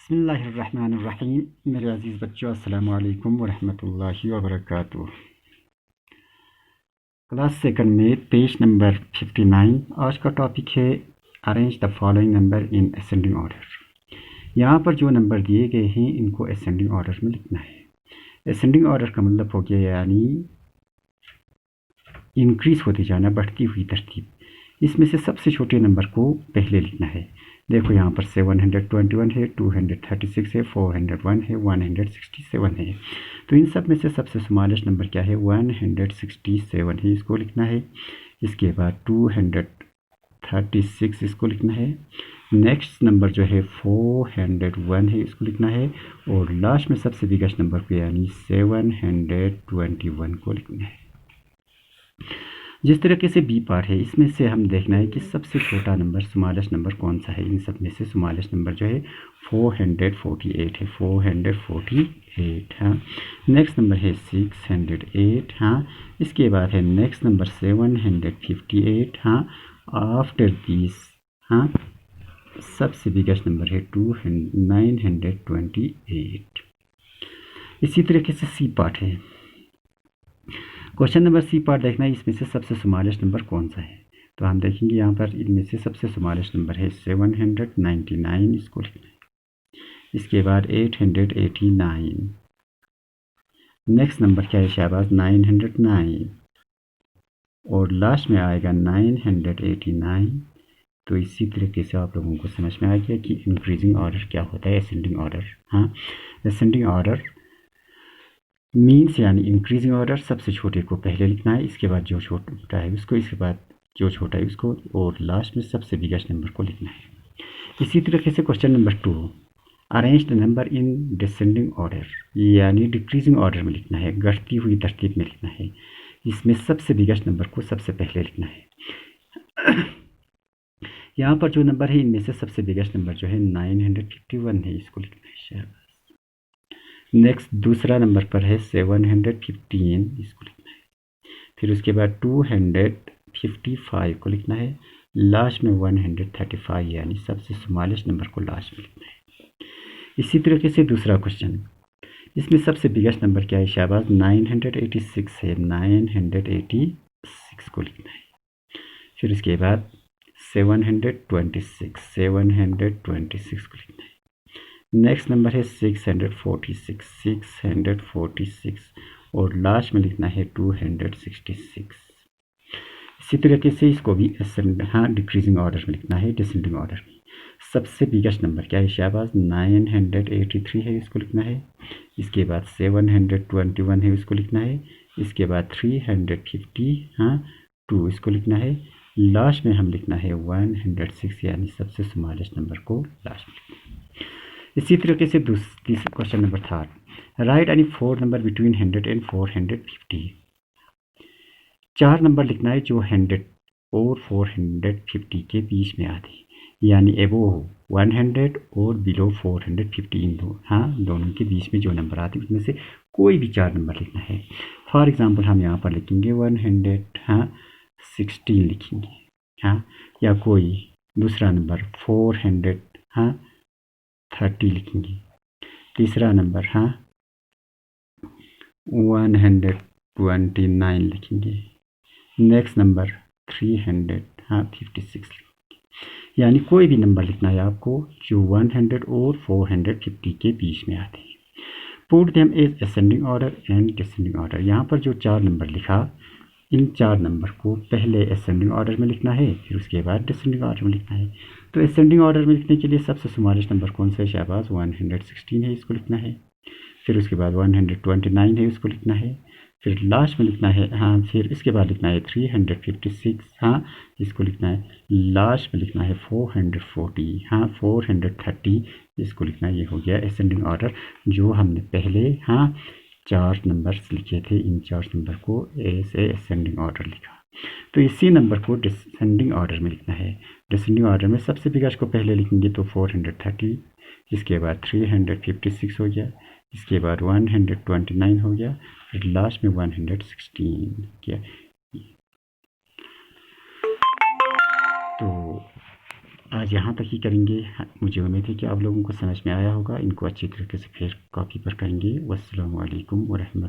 बिस्मिल्लाहिर्रहमानिर्रहीम। मेरे अज़ीज़ बच्चों, अस्सलामु अलैकुम वरहमतुल्लाहि वबरकातुहू। क्लास सेकंड में पेज नंबर 59। आज का टॉपिक है arrange the following number in ascending order. यहाँ पर जो नंबर दिए गए हैं इनको असेंडिंग ऑर्डर में लिखना है। असेंडिंग ऑर्डर का मतलब हो गया यानी इंक्रीज होते जाना, बढ़ती हुई तरतीब। इसमें से सबसे छोटे नंबर को पहले लिखना है। देखो यहाँ पर 721 है, 236 है, 401 है, 167 है। तो इन सब में से सबसे स्मॉलेस्ट नंबर क्या है? 167 है, इसको लिखना है। इसके बाद 236 इसको लिखना है। नेक्स्ट नंबर जो है 401 है, इसको लिखना है। और लास्ट में सबसे बिगेस्ट नंबर को यानी 721 को लिखना है। जिस तरीके से बी पार्ट है, इसमें से हम देखना है कि सबसे छोटा नंबर, स्मॉलेस्ट नंबर कौन सा है। इन सब में से स्मॉलेस्ट नंबर जो है 448 है, 448। हाँ, नेक्स्ट नंबर है 608। हाँ, इसके बाद है नेक्स्ट नंबर 758। हाँ, आफ्टर दिस हाँ सबसे बिगेस्ट नंबर है 928। इसी तरीके से सी पार्ट है। क्वेश्चन नंबर सी पार्ट देखना है, इसमें से सबसे स्मॉलेस्ट नंबर कौन सा है। तो हम देखेंगे यहाँ पर इनमें से सबसे स्मॉलेस्ट नंबर है 799, इसको लिखना है। इसके बाद 889। नेक्स्ट नंबर क्या है शाहबाज? 909। और लास्ट में आएगा 989। तो इसी तरीके से आप लोगों को समझ में आ गया कि इंक्रीजिंग ऑर्डर क्या होता है, असेंडिंग ऑर्डर। हाँ, असेंडिंग ऑर्डर मीन्स यानी इंक्रीजिंग ऑर्डर, सबसे छोटे को पहले लिखना है, इसके बाद जो छोटा है उसको, इसके बाद जो छोटा है उसको, और लास्ट में सबसे बिगेस्ट नंबर को लिखना है। इसी तरीके से question number 2, arrange the number in descending order, यानी डिक्रीजिंग ऑर्डर में लिखना है, घटती हुई तरतीब में लिखना है। इसमें सबसे बिगेस्ट नंबर को सबसे पहले लिखना है। यहाँ पर जो नंबर है इनमें से सबसे बिगेस्ट नंबर जो है 951 है, इसको लिखना है शायद। नेक्स्ट दूसरा नंबर पर है 715, इसको लिखना है। फिर उसके बाद 255 को लिखना है। लास्ट में 135 यानी सबसे स्मॉलेस्ट नंबर को लास्ट में लिखना है। इसी तरीके से दूसरा क्वेश्चन, इसमें सबसे बिगेस्ट नंबर क्या है शाहबाज? 986 है, 986 को लिखना है। फिर उसके बाद 726 को लिखना है। नेक्स्ट नंबर है 646 और लास्ट में लिखना है 266। इसी तरीके से इसको भी डिक्रीजिंग ऑर्डर में लिखना है, डिसेंडिंग ऑर्डर में। सबसे बिगेस्ट नंबर क्या है शाहबाज? 983 है, इसको लिखना है। इसके बाद 721 है, इसको लिखना है। इसके बाद 350 इसको लिखना है। लास्ट में हम लिखना है 106 यानी सबसे स्मॉलेस्ट नंबर को लास्ट में लिखना है। इसी तरीके से तीसरा question number 3, right any 4 number between 100 and 450। 4 number लिखना है जो 100 और 450 के बीच में आते हैं, यानी एबोव 100 और बिलो 450 इन दोनों के बीच में जो नंबर आते हैं उसमें से कोई भी 4 नंबर लिखना है। फॉर एग्जांपल हम यहाँ पर लिखेंगे 116 लिखेंगे, या कोई दूसरा नंबर 430 लिखेंगे। तीसरा नंबर 129 लिखेंगे। नेक्स्ट नंबर 356 लिखेंगे। यानी कोई भी नंबर लिखना है आपको जो 100 और 450 के बीच में आते हैं। Put them as ascending order and descending order. यहाँ पर जो 4 नंबर लिखा, इन 4 नंबर को पहले असेंडिंग ऑर्डर में लिखना है, फिर उसके बाद डिसेंडिंग ऑर्डर में लिखना है। तो असेंडिंग ऑर्डर में लिखने के लिए सबसे स्मॉलेस्ट नंबर कौन सा है शाहबाज? 116 है, इसको लिखना है। फिर उसके बाद 129 है, उसको लिखना है। फिर लास्ट में लिखना है फिर इसके बाद लिखना है 356 इसको लिखना है। लास्ट में लिखना है 440 430 इसको लिखना है। ये हो गया असेंडिंग ऑर्डर जो हमने पहले 4 नंबर्स लिखे थे, इन 4 नंबर को ऐसे असेंडिंग ऑर्डर लिखा। तो इसी नंबर को डिसेंडिंग ऑर्डर में लिखना है। डिसेंडिंग ऑर्डर में सबसे बिगेस्ट को पहले लिखेंगे तो 430, इसके बाद 356 हो गया, इसके बाद 129 हो गया, फिर लास्ट में 116 किया। तो आज यहाँ तक ही करेंगे। मुझे उम्मीद है कि आप लोगों को समझ में आया होगा। इनको अच्छी तरीके से फिर कॉपी पर करेंगे। वस्सलामु अलैकुम व रहमतुल्लाह।